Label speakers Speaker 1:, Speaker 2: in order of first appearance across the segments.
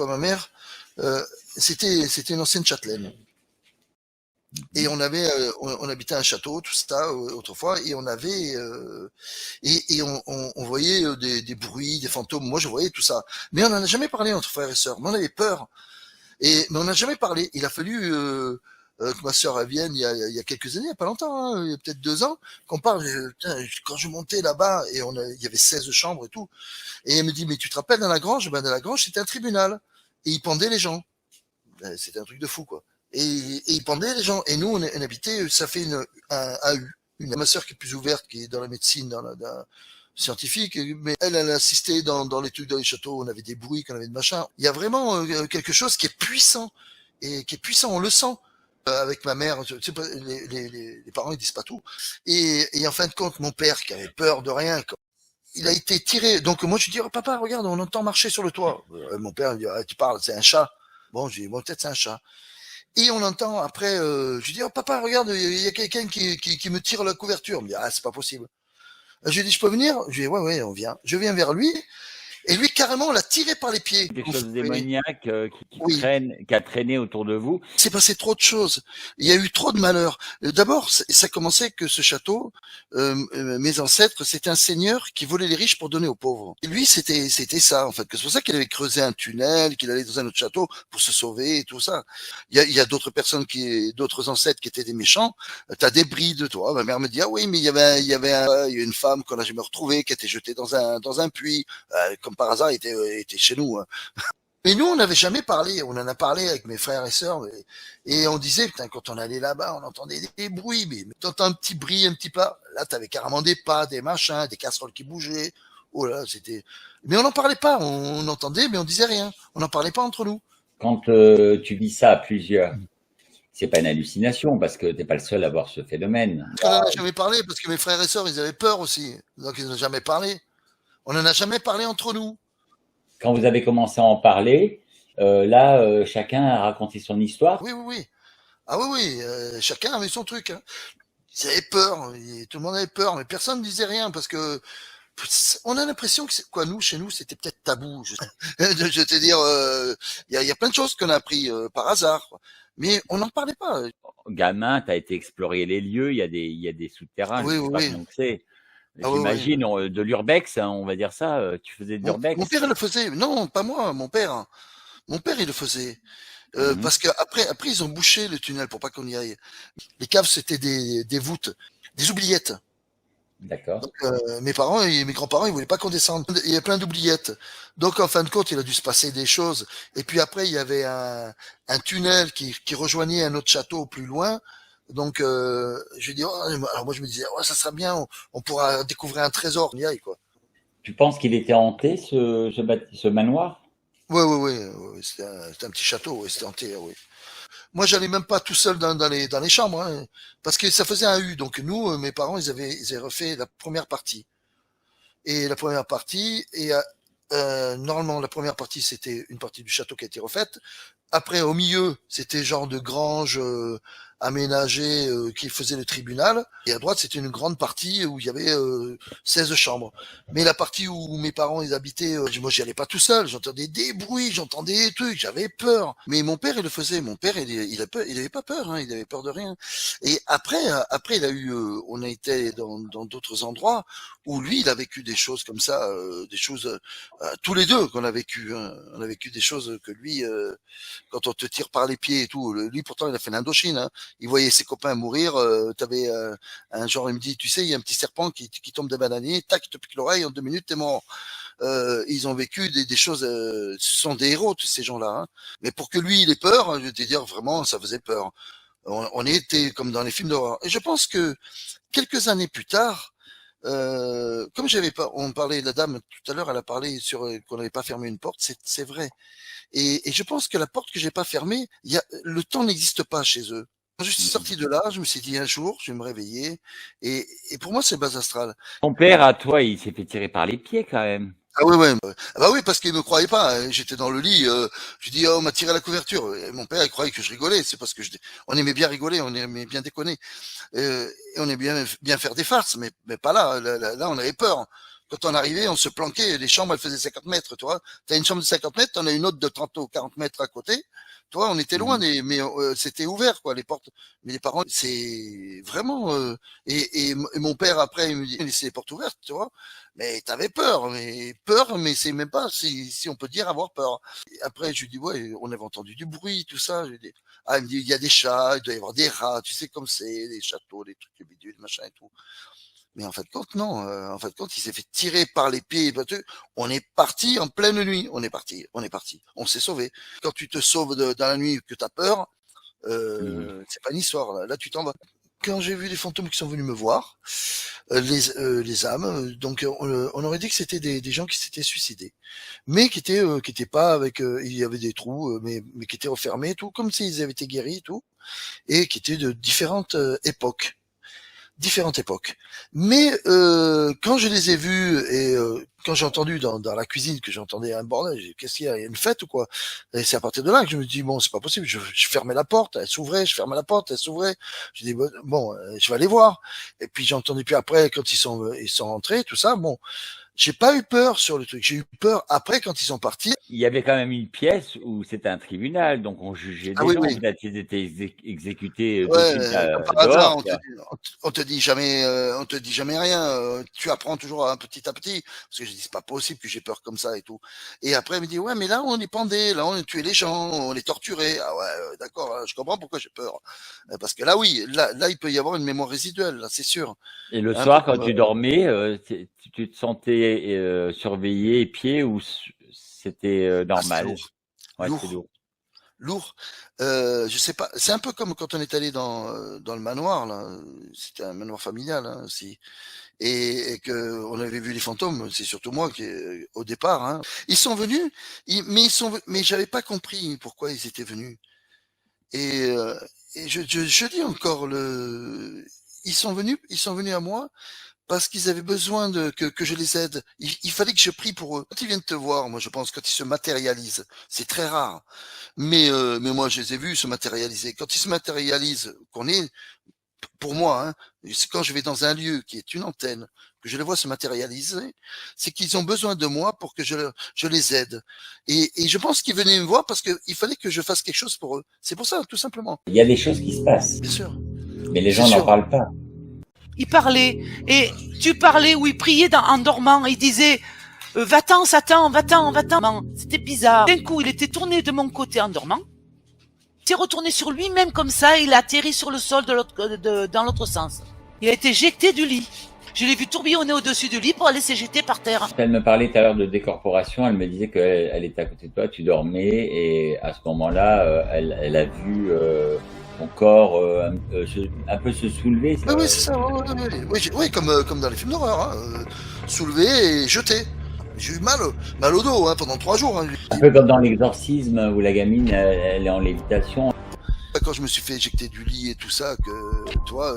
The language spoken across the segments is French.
Speaker 1: quoi, ma mère, c'était une ancienne châtelaine. Et on habitait un château, tout ça, autrefois, et on avait, et on voyait des bruits, des fantômes. Moi, je voyais tout ça. Mais on n'en a jamais parlé entre frères et sœurs. Mais on avait peur. Mais on n'a jamais parlé. Il a fallu que ma sœur elle vienne il y a quelques années, il y a pas longtemps, hein, il y a peut-être 2 ans, qu'on parle. Putain, quand je montais là-bas, et il y avait 16 chambres et tout, et elle me dit, mais tu te rappelles dans la grange? Ben, dans la grange, c'était un tribunal. Et ils pendaient les gens. C'était un truc de fou, quoi. Et ils pendaient les gens. Et nous, on habitait, ça fait un AU. Ma sœur qui est plus ouverte, qui est dans la médecine, dans scientifique, mais elle assistait dans les trucs, dans les châteaux, on avait des bruits, qu'on avait de machin. Il y a vraiment quelque chose qui est puissant, et qui est puissant, on le sent. Avec ma mère, tu sais, les parents ils disent pas tout. Et en fin de compte, mon père qui avait peur de rien, il a été tiré. Donc moi je dis, oh, papa, regarde, on entend marcher sur le toit. Mon père il dit, ah, tu parles, c'est un chat. Bon, je dis, bon, peut-être c'est un chat. Et on entend après, je lui dis, oh papa, regarde, il y a quelqu'un qui me tire la couverture. Il me dit, ah, c'est pas possible. Je lui ai dit, je peux venir? Je lui ai dit, ouais, on vient. Je viens vers lui, et lui, carrément, on l'a tiré par les pieds.
Speaker 2: Quelque chose de démoniaque
Speaker 1: Oui.
Speaker 2: qui a traîné autour de vous.
Speaker 1: Il s'est passé trop de choses. Il y a eu trop de malheurs. D'abord, ça commençait que ce château, mes ancêtres, c'était un seigneur qui volait les riches pour donner aux pauvres. Et lui, c'était ça, en fait. C'est pour ça qu'il avait creusé un tunnel, qu'il allait dans un autre château pour se sauver et tout ça. Il y a d'autres personnes d'autres ancêtres qui étaient des méchants. T'as des brides, toi. Ma mère me dit, ah oui, mais il y avait une femme qu'on n'a jamais retrouvée, qui a été jetée dans un puits. Comme par hasard, était chez nous, hein. Mais nous, on n'avait jamais parlé. On en a parlé avec mes frères et sœurs. Et on disait, putain, quand on allait là-bas, on entendait des bruits. Mais t'entends un petit bruit, un petit pas. Là, t'avais carrément des pas, des machins, des casseroles qui bougeaient. Oh là, c'était... Mais on n'en parlait pas. On entendait, mais on disait rien. On n'en parlait pas entre nous.
Speaker 2: Quand tu vis ça à plusieurs, c'est pas une hallucination parce que t'es pas le seul à voir ce phénomène.
Speaker 1: On n'en a jamais parlé parce que mes frères et sœurs, ils avaient peur aussi. Donc, ils n'ont jamais parlé. On n'en a jamais parlé entre nous.
Speaker 2: Quand vous avez commencé à en parler, là, chacun a raconté son histoire.
Speaker 1: Oui. Ah oui. Chacun avait son truc, hein. Ils avaient peur. Tout le monde avait peur, mais personne ne disait rien parce que on a l'impression que quoi, chez nous, c'était peut-être tabou. Je te dire, il y a plein de choses qu'on a appris par hasard, quoi. Mais on n'en parlait pas.
Speaker 2: Gamin, tu as été explorer les lieux, il y a des souterrains,
Speaker 1: Oui,
Speaker 2: je sais pas
Speaker 1: oui.
Speaker 2: comment c'est.
Speaker 1: Ah oui,
Speaker 2: J'imagine de l'urbex, hein, on va dire ça. Tu faisais de l'urbex.
Speaker 1: Mon père il le faisait. Non, pas moi, mon père. Mon père il le faisait. Parce que après ils ont bouché le tunnel pour pas qu'on y aille. Les caves c'était des voûtes, des oubliettes.
Speaker 2: D'accord.
Speaker 1: Donc, mes grands-parents, ils voulaient pas qu'on descende. Il y a plein d'oubliettes. Donc, en fin de compte, il a dû se passer des choses. Et puis après, il y avait un tunnel qui rejoignait un autre château plus loin. Donc, je dis, oh, alors moi, je me disais, oh, ça sera bien, on pourra découvrir un trésor. On y aille, quoi.
Speaker 2: Tu penses qu'il était hanté, ce manoir?
Speaker 1: Ouais. C'était un petit château, ouais, c'était hanté, oui. Moi, j'allais même pas tout seul dans les chambres, hein, parce que ça faisait un U. Donc, nous, mes parents, ils avaient refait la première partie. Et la première partie, normalement, la première partie, c'était une partie du château qui a été refaite. Après, au milieu, c'était genre de grange aménagée qui faisait le tribunal. Et à droite, c'était une grande partie où il y avait 16 chambres. Mais la partie où mes parents ils habitaient, moi j'y allais pas tout seul. J'entendais des bruits, j'entendais des trucs, j'avais peur. Mais mon père, il le faisait. Mon père, il avait pas peur, hein, il avait peur de rien. Et après, il a eu, on a été dans d'autres endroits où lui, il a vécu des choses comme ça, des choses tous les deux qu'on a vécu. Hein. On a vécu des choses que lui. Quand on te tire par les pieds et tout. Lui, pourtant, il a fait l'Indochine. Hein. Il voyait ses copains mourir. T'avais un genre, il me dit, tu sais, il y a un petit serpent qui tombe des bananiers, tac, il te pique l'oreille, en 2 minutes, t'es mort. Ils ont vécu des choses. Ce sont des héros, tous ces gens-là. Hein. Mais pour que lui, il ait peur, je vais te dire, vraiment, ça faisait peur. On était comme dans les films d'horreur. Et je pense que quelques années plus tard, comme on parlait, la dame tout à l'heure, elle a parlé sur qu'on n'avait pas fermé une porte, c'est vrai. Et je pense que la porte que j'ai pas fermée, le temps n'existe pas chez eux. Quand je suis sorti de là, je me suis dit un jour, je vais me réveiller. Et pour moi, c'est base astrale.
Speaker 2: Ton père, à toi, il s'est fait tirer par les pieds quand même.
Speaker 1: Ah oui, ouais. Ah bah oui, parce qu'il me croyait pas. Hein. J'étais dans le lit, je dis, oh, on m'a tiré la couverture. Et mon père, il croyait que je rigolais. C'est parce que on aimait bien rigoler, on aimait bien déconner. Et on aimait bien faire des farces, mais pas là. Là, on avait peur. quand on arrivait, on se planquait, les chambres, elles faisaient 50 mètres, tu vois. T'as une chambre de 50 mètres, t'en as une autre de 30 ou 40 mètres à côté. Tu vois, on était loin,
Speaker 2: Mhm.
Speaker 1: mais c'était ouvert, quoi, les portes. Mais les parents, c'est vraiment... et mon père, après, il me dit, il laissait les portes ouvertes, tu vois. Mais t'avais peur, mais c'est même pas si on peut dire avoir peur. Et après, je lui dis, ouais, on avait entendu du bruit, tout ça. Je lui dis, ah, il me dit, il y a des chats, il doit y avoir des rats, tu sais comme c'est, des châteaux, des trucs, des bidules, machin et tout. Mais en fait, compte, non. En fait, compte, il s'est fait tirer par les pieds. On est parti en pleine nuit. On est parti. On s'est sauvé. Quand tu te sauves dans la nuit que t'as peur,
Speaker 2: Mhm.
Speaker 1: c'est pas une histoire. Là, tu t'en vas. Quand j'ai vu les fantômes qui sont venus me voir, les âmes, donc on aurait dit que c'était des gens qui s'étaient suicidés, mais qui étaient pas avec, il y avait des trous, mais qui étaient refermés, tout comme s'ils avaient été guéris, tout, et qui étaient de différentes époques. Mais quand je les ai vus et quand j'ai entendu dans la cuisine que j'entendais un bordel, j'ai dit, qu'est-ce qu'il y a, il y a une fête ou quoi? Et c'est à partir de là que je me dis bon, c'est pas possible. Je fermais la porte, elle s'ouvrait, je fermais la porte, elle s'ouvrait. Je dis bon, je vais aller voir. Et puis j'ai entendu puis après quand ils sont rentrés, tout ça. Bon, j'ai pas eu peur sur le truc. J'ai eu peur après quand ils sont partis.
Speaker 2: Il y avait quand même une pièce où c'était un tribunal, donc on jugeait
Speaker 1: Ah
Speaker 2: des
Speaker 1: oui,
Speaker 2: gens.
Speaker 1: oui.
Speaker 2: Peut-être qu'ils étaient exécutés
Speaker 1: Ouais,
Speaker 2: d'office
Speaker 1: comme par hasard,
Speaker 2: dehors, quoi.
Speaker 1: on te dit jamais rien. Tu apprends toujours un petit à petit. Parce que je dis, c'est pas possible que j'ai peur comme ça et tout. Et après, il me dit, ouais, mais là, on est pendé, là, on a tué les gens, on est torturé. Ah ouais, d'accord, je comprends pourquoi j'ai peur. Parce que là, oui, là, il peut y avoir une mémoire résiduelle, là, c'est sûr.
Speaker 2: Et le
Speaker 1: Un peu
Speaker 2: soir, quand
Speaker 1: comme,
Speaker 2: tu dormais, tu te sentais surveillé, épié, ou c'était
Speaker 1: ah, c'est
Speaker 2: normal?
Speaker 1: lourd,
Speaker 2: Ouais, c'est
Speaker 1: lourd,
Speaker 2: lourd.
Speaker 1: lourd. Je sais pas, c'est un peu comme quand on est allé dans le manoir, là. C'était un manoir familial, hein, aussi. Et que on avait vu les fantômes, c'est surtout moi qui au départ. Hein. Ils sont venus, mais j'avais pas compris pourquoi ils étaient venus. Et, euh, et je dis encore ils sont venus à moi parce qu'ils avaient besoin que je les aide. Il fallait que je prie pour eux. Quand ils viennent te voir, moi je pense quand ils se matérialisent, c'est très rare. Mais moi je les ai vus se matérialiser. Quand ils se matérialisent, pour moi, hein, c'est quand je vais dans un lieu qui est une antenne, que je les vois se matérialiser, c'est qu'ils ont besoin de moi pour que je les aide. Et je pense qu'ils venaient me voir parce qu'il fallait que je fasse quelque chose pour eux. C'est pour ça, tout simplement.
Speaker 2: Il y a des choses qui se passent,
Speaker 1: Bien sûr.
Speaker 2: mais les
Speaker 1: C'est
Speaker 2: gens n'en
Speaker 1: sûr.
Speaker 2: parlent pas.
Speaker 3: Il parlait, et tu parlais ou il priait en dormant, il disait va-t'en Satan, va-t'en, va-t'en. C'était bizarre. D'un coup, il était tourné de mon côté en dormant, il s'est retourné sur lui-même comme ça, et il a atterri sur le sol dans l'autre sens. Il a été jeté du lit. Je l'ai vu tourbillonner au-dessus du lit pour aller se jeter par terre.
Speaker 2: Elle me parlait tout à l'heure de décorporation, elle me disait qu'elle était à côté de toi, tu dormais, et à ce moment-là, elle a vu ton corps un peu se soulever.
Speaker 1: Oui, oui, c'est ça. Oui, oui, oui, oui. Oui, oui, comme dans les films d'horreur. Hein, soulevé et jeté. J'ai eu mal au dos, hein, pendant 3 jours. Hein.
Speaker 2: Un peu comme dans l'exorcisme où la gamine, elle est en lévitation.
Speaker 1: Quand je me suis fait éjecter du lit et tout ça, que toi,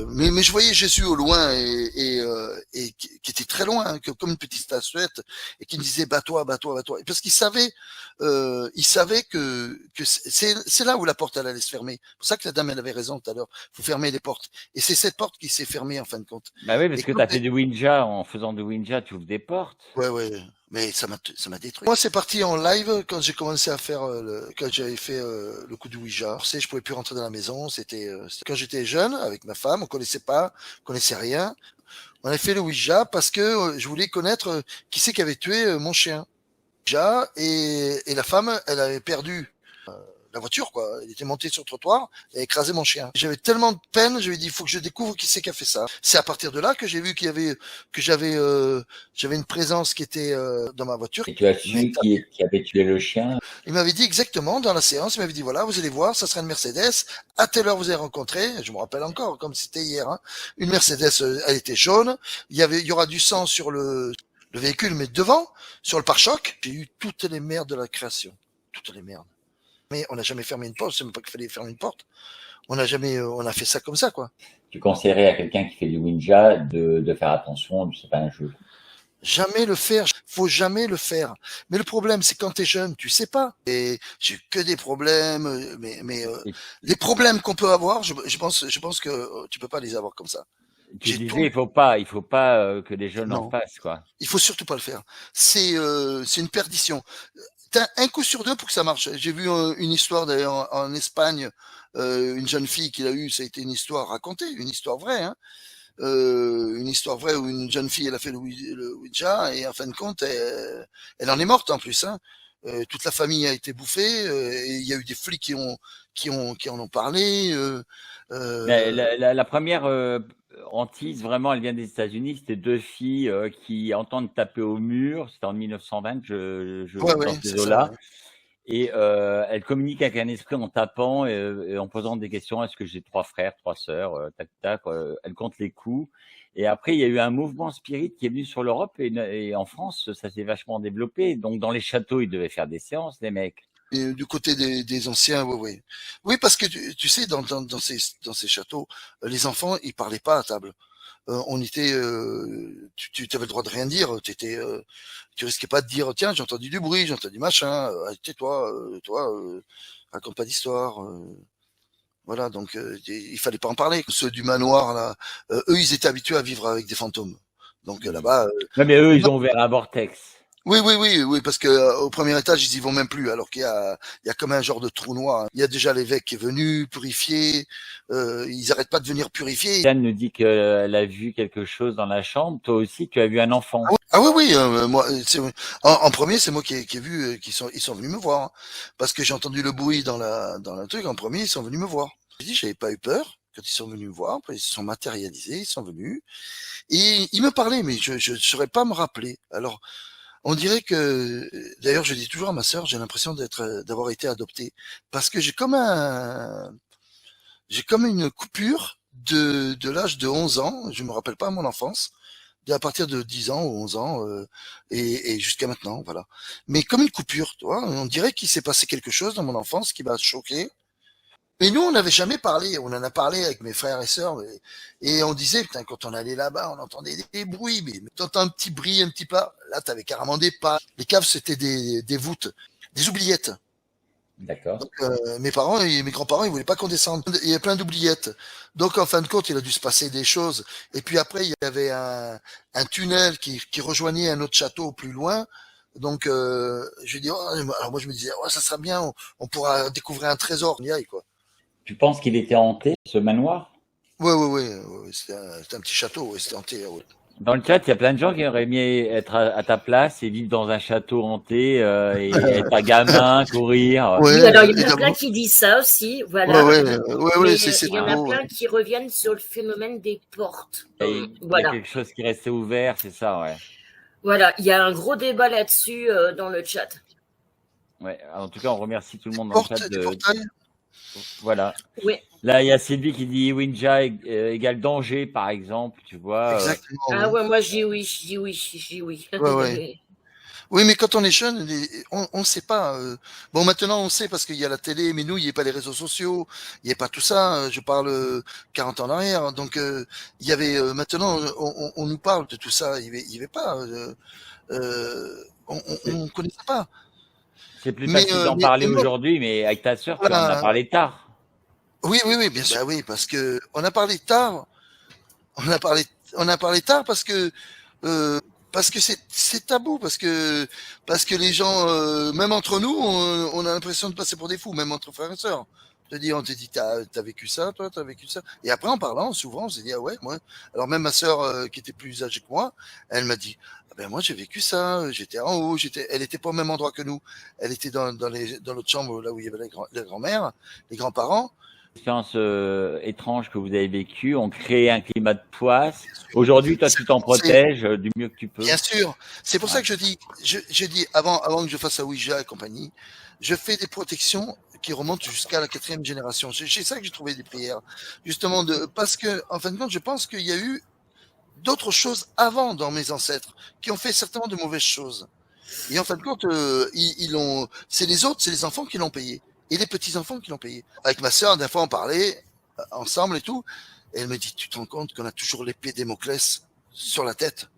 Speaker 1: mais je voyais Jésus au loin et qui était très loin, hein, comme une petite statuette, et qui me disait bats-toi, bats-toi, bats-toi. Et parce qu'il savait que c'est là où la porte elle allait se fermer. C'est pour ça que la dame elle avait raison tout à l'heure. Faut fermer les portes. Et c'est cette porte qui s'est fermée en fin de compte.
Speaker 2: Bah oui, parce
Speaker 1: Et
Speaker 2: que
Speaker 1: quand
Speaker 2: tu as fait du Ouija, en faisant du Ouija, tu ouvres des portes.
Speaker 1: ouais, ouais, mais ça m'a détruit. Moi, c'est parti en live quand j'ai commencé à faire quand j'avais fait le coup du Ouija. Je pouvais plus rentrer dans la maison. C'était quand j'étais jeune avec ma femme, on connaissait rien. On a fait le Ouija parce que je voulais connaître qui c'est qui avait tué mon chien. Ouija et la femme, elle avait perdu la voiture, quoi. Il était monté sur le trottoir et a écrasé mon chien. J'avais tellement de peine, je lui ai dit, il faut que je découvre qui c'est qui a fait ça. C'est à partir de là que j'ai vu que j'avais une présence qui était dans ma voiture.
Speaker 2: Et tu as
Speaker 1: Mais
Speaker 2: su qui avait tué le chien.
Speaker 1: il m'avait dit exactement dans la séance, il m'avait dit, voilà, vous allez voir, ça sera une Mercedes. À telle heure, vous allez rencontrer, je me rappelle encore, comme c'était hier, hein, une Mercedes, elle était jaune. Il y aura du sang sur le véhicule, mais devant, sur le pare-choc. J'ai eu toutes les merdes de la création. Toutes les merdes. Mais on n'a jamais fermé une porte, c'est même pas qu'il fallait fermer une porte. On a fait ça comme ça, quoi.
Speaker 2: Tu conseillerais à quelqu'un qui fait du Ouija de faire attention, c'est pas un jeu.
Speaker 1: Jamais le faire, faut jamais le faire. Mais le problème, c'est quand t'es jeune, tu sais pas. Et j'ai eu que des problèmes, mais
Speaker 2: Et
Speaker 1: les problèmes qu'on peut avoir, je pense que tu peux pas les avoir comme ça.
Speaker 2: Tu
Speaker 1: J'ai tout.
Speaker 2: disais, il faut pas que les jeunes en
Speaker 1: Non,
Speaker 2: fassent, quoi.
Speaker 1: il faut surtout pas le faire. C'est une perdition. T'as un coup sur deux pour que ça marche. J'ai vu une histoire d'ailleurs en Espagne, une jeune fille qu'il a eue, ça a été une histoire racontée, une histoire vraie, hein. Une histoire vraie où une jeune fille elle a fait le Ouija et en fin de compte elle en est morte en plus, hein. Toute la famille a été bouffée et il y a eu des flics qui en ont parlé. Euh,
Speaker 2: La première hantise, vraiment, elle vient des États-Unis. C'était deux filles qui entendent taper au mur. C'était en 1920,
Speaker 1: ouais
Speaker 2: dans
Speaker 1: ouais
Speaker 2: ces
Speaker 1: c'est ça. Ouais.
Speaker 2: eaux-là. Et elles communiquent avec un esprit en tapant et en posant des questions. Est-ce que j'ai trois frères, trois sœurs, tac tac. Elles comptent les coups. Et après, il y a eu un mouvement spirit qui est venu sur l'Europe et en France, ça s'est vachement développé. Donc, dans les châteaux, ils devaient faire des séances, les mecs.
Speaker 1: Et du côté des anciens, oui, oui. Oui, parce que tu sais, dans ces châteaux, les enfants, ils parlaient pas à table. On était, tu avais le droit de rien dire. Tu risquais pas de dire, tiens, j'ai entendu du bruit, j'ai entendu machin. Tais-toi, raconte pas d'histoire. Voilà, donc il fallait pas en parler. Ceux du manoir là, eux, ils étaient habitués à vivre avec des fantômes. Donc
Speaker 2: Hmm.
Speaker 1: là-bas,
Speaker 2: Ouais, mais eux, ils ont ouvert un vortex.
Speaker 1: oui, oui, oui, oui, parce que au premier étage, ils y vont même plus, alors il y a comme un genre de trou noir. Il y a déjà l'évêque qui est venu purifier. Ils arrêtent pas de venir purifier.
Speaker 2: Diane nous dit qu'elle a vu quelque chose dans la chambre. Toi aussi, tu as vu un enfant.
Speaker 1: Ah oui, oui, moi, en premier, c'est moi qui ai vu, ils sont venus me voir, hein. Parce que j'ai entendu le bruit dans la truc. En premier, ils sont venus me voir. J'ai dit, j'avais pas eu peur quand ils sont venus me voir. Après, ils se sont matérialisés, ils sont venus et ils me parlaient, mais je saurais pas me rappeler. Alors. On dirait que, d'ailleurs, je dis toujours à ma sœur, j'ai l'impression d'avoir été adopté, parce que j'ai comme une coupure de l'âge de 11 ans. Je me rappelle pas mon enfance, à partir de 10 ans ou 11 ans, et jusqu'à maintenant, voilà. Mais comme une coupure, tu vois, on dirait qu'il s'est passé quelque chose dans mon enfance qui m'a choqué. Mais nous, on n'avait jamais parlé. On en a parlé avec mes frères et sœurs. Et on disait, putain, quand on allait là-bas, on entendait des bruits. Mais t'entends un petit bruit, un petit pas. Là, t'avais carrément des pas. Les caves, c'était des voûtes, des oubliettes.
Speaker 2: D'accord.
Speaker 1: Donc, mes parents et mes grands-parents, ils voulaient pas qu'on descende. Il y avait plein d'oubliettes. Donc, en fin de compte, il a dû se passer des choses. Et puis après, il y avait un tunnel qui rejoignait un autre château plus loin. Donc, je dis, oh, alors moi, je me disais, oh, ça sera bien. On pourra découvrir un trésor. On y aille, quoi.
Speaker 2: Tu penses qu'il était hanté, ce manoir?
Speaker 1: Ouais, ouais, ouais, ouais, c'était un petit château, ouais, c'était hanté, ouais.
Speaker 2: Dans le chat, il y a plein de gens qui auraient aimé être à ta place et vivre dans un château hanté et être un gamin, courir.
Speaker 4: Oui,
Speaker 1: Ouais,
Speaker 4: alors il y en a
Speaker 1: évidemment.
Speaker 4: plein qui disent ça aussi,
Speaker 1: Ouais,
Speaker 4: voilà.
Speaker 1: ouais, ouais, ouais,
Speaker 4: Mais
Speaker 1: c'est
Speaker 4: il y en a
Speaker 1: beau, ouais.
Speaker 4: plein qui reviennent sur le phénomène des portes.
Speaker 2: Il y a
Speaker 4: Voilà.
Speaker 2: quelque chose qui restait ouvert, c'est ça, ouais.
Speaker 4: Voilà, il y a un gros débat là-dessus dans le chat.
Speaker 2: Ouais. En tout cas, on remercie tout le monde dans le chat
Speaker 1: Des portails.
Speaker 2: Voilà.
Speaker 4: Oui,
Speaker 2: Là, il y a Sylvie qui dit Ouija égale danger, par exemple, tu vois.
Speaker 1: Exactement,
Speaker 4: ah
Speaker 1: ouais.
Speaker 4: ouais, moi j'y oui, j'y oui, j'y oui.
Speaker 1: Ouais, ouais. Oui, mais quand on est jeune, on sait pas. Bon, maintenant on sait parce qu'il y a la télé, mais nous, il n'y a pas les réseaux sociaux, il n'y a pas tout ça. Je parle 40 ans en arrière, donc il y avait. Maintenant, on nous parle de tout ça. Il y avait pas. On connaissait pas.
Speaker 2: C'est plus facile d'en parler
Speaker 1: Mais
Speaker 2: aujourd'hui, mais avec ta sœur, tu en as
Speaker 1: voilà.
Speaker 2: parlé tard.
Speaker 1: Oui, oui, oui, bien sûr. Bah oui, parce que on a parlé tard. On a parlé tard parce que c'est tabou, parce que les gens, même entre nous, on a l'impression de passer pour des fous, même entre frères et sœurs. On te dit, t'as vécu ça, toi, t'as vécu ça. Et après, en parlant, souvent, on s'est dit, ah ouais, moi. Alors même ma sœur, qui était plus âgée que moi, elle m'a dit, ah ben moi j'ai vécu ça. J'étais en haut, elle était pas au même endroit que nous. Elle était dans l'autre chambre là où il y avait les grands-mères, les grands-parents.
Speaker 2: Expériences étranges que vous avez vécues ont créé un climat de poisse. Aujourd'hui, toi, tu t'en protèges du mieux que tu peux.
Speaker 1: Bien sûr. C'est pour
Speaker 2: Ouais.
Speaker 1: ça que je dis avant que je fasse à Ouija et compagnie, je fais des protections qui remontent jusqu'à la 4e génération. C'est ça que j'ai trouvé des prières. Justement, parce que, en fin de compte, je pense qu'il y a eu d'autres choses avant dans mes ancêtres qui ont fait certainement de mauvaises choses. Et en fin de compte, c'est les autres, c'est les enfants qui l'ont payé. Et les petits-enfants qui l'ont payé. Avec ma sœur, d'un fois, on parlait ensemble et tout. Et elle me dit, tu te rends compte qu'on a toujours l'épée Damoclès sur la tête?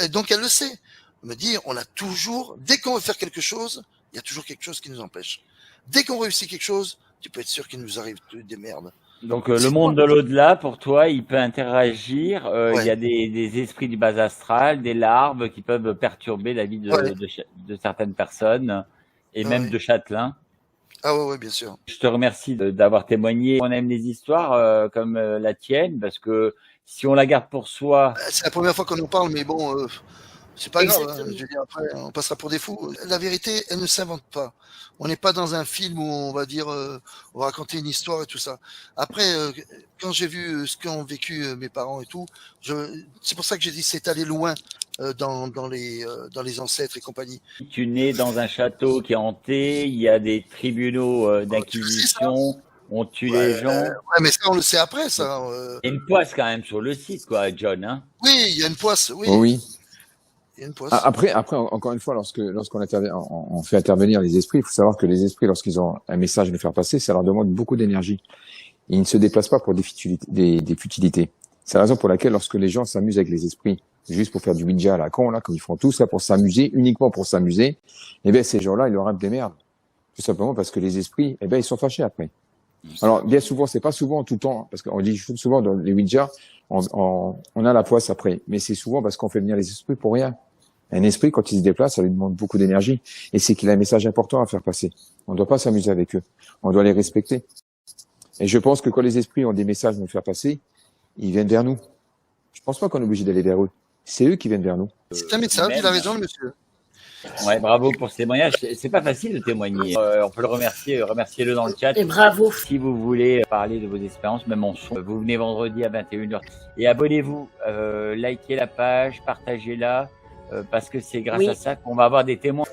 Speaker 1: Et donc elle le sait. Elle me dit, on a toujours, dès qu'on veut faire quelque chose, il y a toujours quelque chose qui nous empêche. Dès qu'on réussit quelque chose, tu peux être sûr qu'il nous arrive des merdes.
Speaker 2: Donc le
Speaker 1: C'est
Speaker 2: monde de
Speaker 1: quoi?
Speaker 2: l'au-delà, pour toi, il peut interagir. Il y
Speaker 1: Ouais,
Speaker 2: a des esprits du bas astral, des larves qui peuvent perturber la vie
Speaker 1: ouais,
Speaker 2: de certaines personnes et
Speaker 1: ouais,
Speaker 2: même
Speaker 1: ouais.
Speaker 2: de châtelains.
Speaker 1: Ah ouais, ouais, bien sûr.
Speaker 2: Je te remercie d'avoir témoigné. On aime les histoires comme la tienne parce que si on la garde pour soi,
Speaker 1: C'est la première fois qu'on en parle, mais bon, c'est pas grave, hein.
Speaker 4: Exactement.
Speaker 1: Je veux dire, après, on passera pour des fous. La vérité, elle ne s'invente pas. On n'est pas dans un film où on va dire, on va raconter une histoire et tout ça. Après, quand j'ai vu ce qu'ont vécu mes parents et tout, c'est pour ça que j'ai dit c'est aller loin dans les ancêtres et compagnie.
Speaker 2: tu nais dans un château qui est hanté, il y a des tribunaux
Speaker 1: Oh, tu le sais ça?
Speaker 2: d'inquisition, on tue
Speaker 1: Ouais,
Speaker 2: les gens.
Speaker 1: ouais, mais ça, on le sait après,
Speaker 2: Donc,
Speaker 1: ça.
Speaker 2: il y a une poisse quand même sur le site, quoi, John. Hein.
Speaker 1: Oui, il y a une poisse, oui,
Speaker 5: Oh oui.
Speaker 1: il y a une poisse.
Speaker 5: Après, encore une fois, on fait intervenir les esprits, il faut savoir que les esprits, lorsqu'ils ont un message à nous faire passer, ça leur demande beaucoup d'énergie. Ils ne se déplacent pas pour des futilités. C'est la raison pour laquelle, lorsque les gens s'amusent avec les esprits, juste pour faire du Ouija à la con, là, comme ils font tous ça pour s'amuser, uniquement pour s'amuser, eh bien, ces gens-là, ils leur rêvent des merdes. Tout simplement parce que les esprits, eh bien, ils sont fâchés après. Alors, bien souvent, c'est pas souvent tout le temps, parce qu'on dit souvent dans les Ouija, on a la poisse après. Mais c'est souvent parce qu'on fait venir les esprits pour rien. Un esprit, quand il se déplace, ça lui demande beaucoup d'énergie. Et c'est qu'il a un message important à faire passer. On ne doit pas s'amuser avec eux. On doit les respecter. Et je pense que quand les esprits ont des messages à nous faire passer, ils viennent vers nous. Je pense pas qu'on est obligé d'aller vers eux. C'est eux qui viennent vers nous.
Speaker 1: C'est un message, il a raison, le monsieur.
Speaker 2: Ouais, bravo pour ce témoignage. C'est pas facile de témoigner. On peut le remercier, remerciez-le dans le chat.
Speaker 4: Et bravo.
Speaker 2: Si vous voulez parler de vos expériences, même en son, vous venez vendredi à 21h. Et abonnez-vous, likez la page, partagez-la, parce que c'est grâce à ça qu'on va avoir des témoins.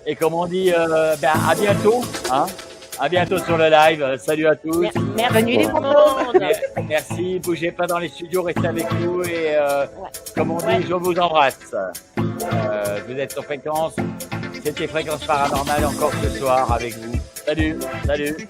Speaker 2: Et comme on dit, à bientôt, hein. À bientôt sur le live. Salut à tous.
Speaker 4: Bienvenue les monde.
Speaker 2: Merci. Bougez pas dans les studios, restez avec nous et comme on dit, je vous embrasse. Vous êtes sur Fréquence. C'était Fréquence Paranormale encore ce soir avec vous. Salut, salut.